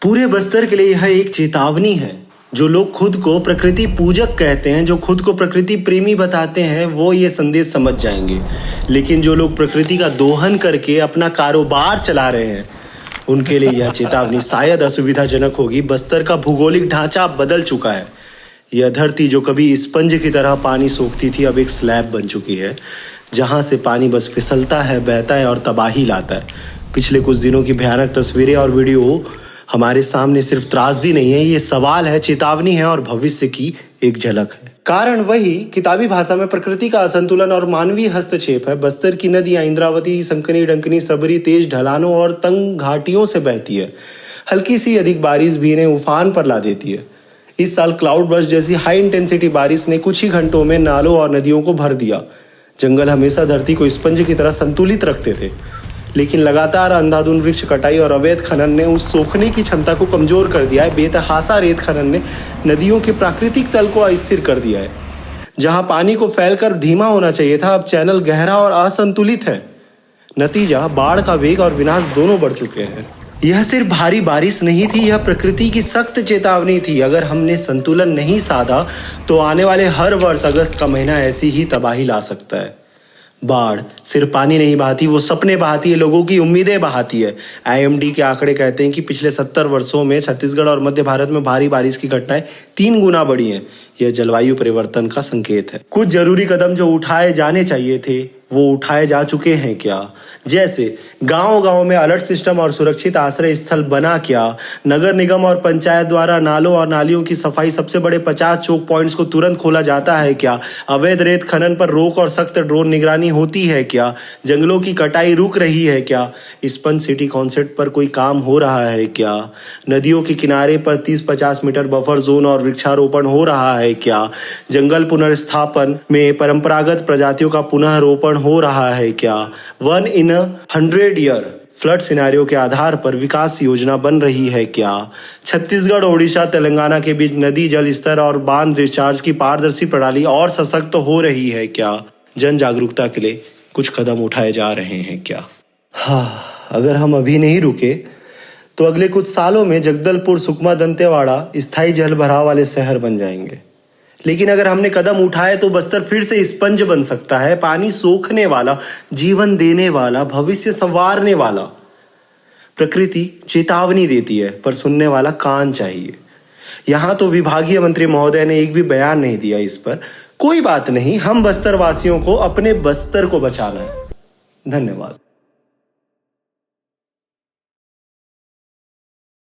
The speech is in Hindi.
पूरे बस्तर के लिए यह एक चेतावनी है। जो लोग खुद को प्रकृति पूजक कहते हैं, जो खुद को प्रकृति प्रेमी बताते हैं, वो ये संदेश समझ जाएंगे। लेकिन जो लोग प्रकृति का दोहन करके अपना कारोबार चला रहे हैं, उनके लिए यह चेतावनी शायद असुविधाजनक होगी। बस्तर का भौगोलिक ढांचा अब बदल चुका है। यह धरती जो कभी स्पंज की तरह पानी सोखती थी, अब एक स्लैब बन चुकी है, जहां से पानी बस फिसलता है, बहता है और तबाही लाता है। पिछले कुछ दिनों की भयानक तस्वीरें और वीडियो हमारे सामने सिर्फ त्रासदी नहीं है, ये सवाल है, चेतावनी है और भविष्य की एक झलक है। कारण वही किताबी भाषा में प्रकृति का असंतुलन और मानवीय हस्तक्षेप है। बस्तर की नदियां इंद्रावती, संकनी, डंकनी, सबरी तेज ढलानों और तंग घाटियों से बहती है। हल्की सी अधिक बारिश भी इन्हें उफान पर ला देती है। इस साल क्लाउड बर्स्ट जैसी हाई इंटेंसिटी बारिश ने कुछ ही घंटों में नालों और नदियों को भर दिया। जंगल हमेशा धरती को स्पंज की तरह संतुलित रखते थे, लेकिन लगातार अंधाधुंध वृक्ष कटाई और अवैध खनन ने उस सोखने की क्षमता को कमजोर कर दिया है। बेतहासा रेत खनन ने नदियों के प्राकृतिक तल को अस्थिर कर दिया है। जहां पानी को फैलकर धीमा होना चाहिए था, अब चैनल गहरा और असंतुलित है। नतीजा बाढ़ का वेग और विनाश दोनों बढ़ चुके हैं। यह सिर्फ भारी बारिश नहीं थी, यह प्रकृति की सख्त चेतावनी थी। अगर हमने संतुलन नहीं साधा तो आने वाले हर वर्ष अगस्त का महीना ऐसी ही तबाही ला सकता है। बाढ़ सिर्फ पानी नहीं बहाती, वो सपने बहाती है, लोगों की उम्मीदें बहाती है। IMD के आंकड़े कहते हैं कि पिछले 70 वर्षों में छत्तीसगढ़ और मध्य भारत में भारी बारिश की घटनाएं 3 गुना बढ़ी हैं। यह जलवायु परिवर्तन का संकेत है। कुछ जरूरी कदम जो उठाए जाने चाहिए थे, वो उठाए जा चुके हैं क्या? जैसे गांव-गांव में अलर्ट सिस्टम और सुरक्षित आश्रय स्थल बना क्या? नगर निगम और पंचायत द्वारा नालों और नालियों की सफाई, सबसे बड़े 50 चोक पॉइंट्स को तुरंत खोला जाता है क्या? अवैध रेत खनन पर रोक और सख्त ड्रोन निगरानी होती है क्या? जंगलों की कटाई रुक रही है क्या? स्पंज सिटी कॉन्सेप्ट पर कोई काम हो रहा है क्या? नदियों के किनारे पर 30-50 मीटर बफर जोन और वृक्षारोपण हो रहा है क्या? जंगल पुनर्स्थापन में परंपरागत प्रजातियों का पुनः रोपण हो रहा है क्या? 1 in 100 ईयर फ्लड सिनेरियो के आधार पर विकास योजना बन रही है क्या? छत्तीसगढ़, ओडिशा, तेलंगाना के बीच नदी जल स्तर और बांध रिचार्ज की पारदर्शी प्रणाली और सशक्त हो रही है क्या? जन जागरूकता के लिए कुछ कदम उठाए जा रहे हैं क्या? अगर हम अभी नहीं रुके तो अगले कुछ सालों में जगदलपुर, सुकमा, दंतेवाड़ा स्थायी जल भराव वाले शहर बन जाएंगे। लेकिन अगर हमने कदम उठाए तो बस्तर फिर से स्पंज बन सकता है, पानी सोखने वाला, जीवन देने वाला, भविष्य संवारने वाला। प्रकृति चेतावनी देती है, पर सुनने वाला कान चाहिए। यहां तो विभागीय मंत्री महोदय ने एक भी बयान नहीं दिया इस पर। कोई बात नहीं, हम बस्तर वासियों को अपने बस्तर को बचाना है। धन्यवाद।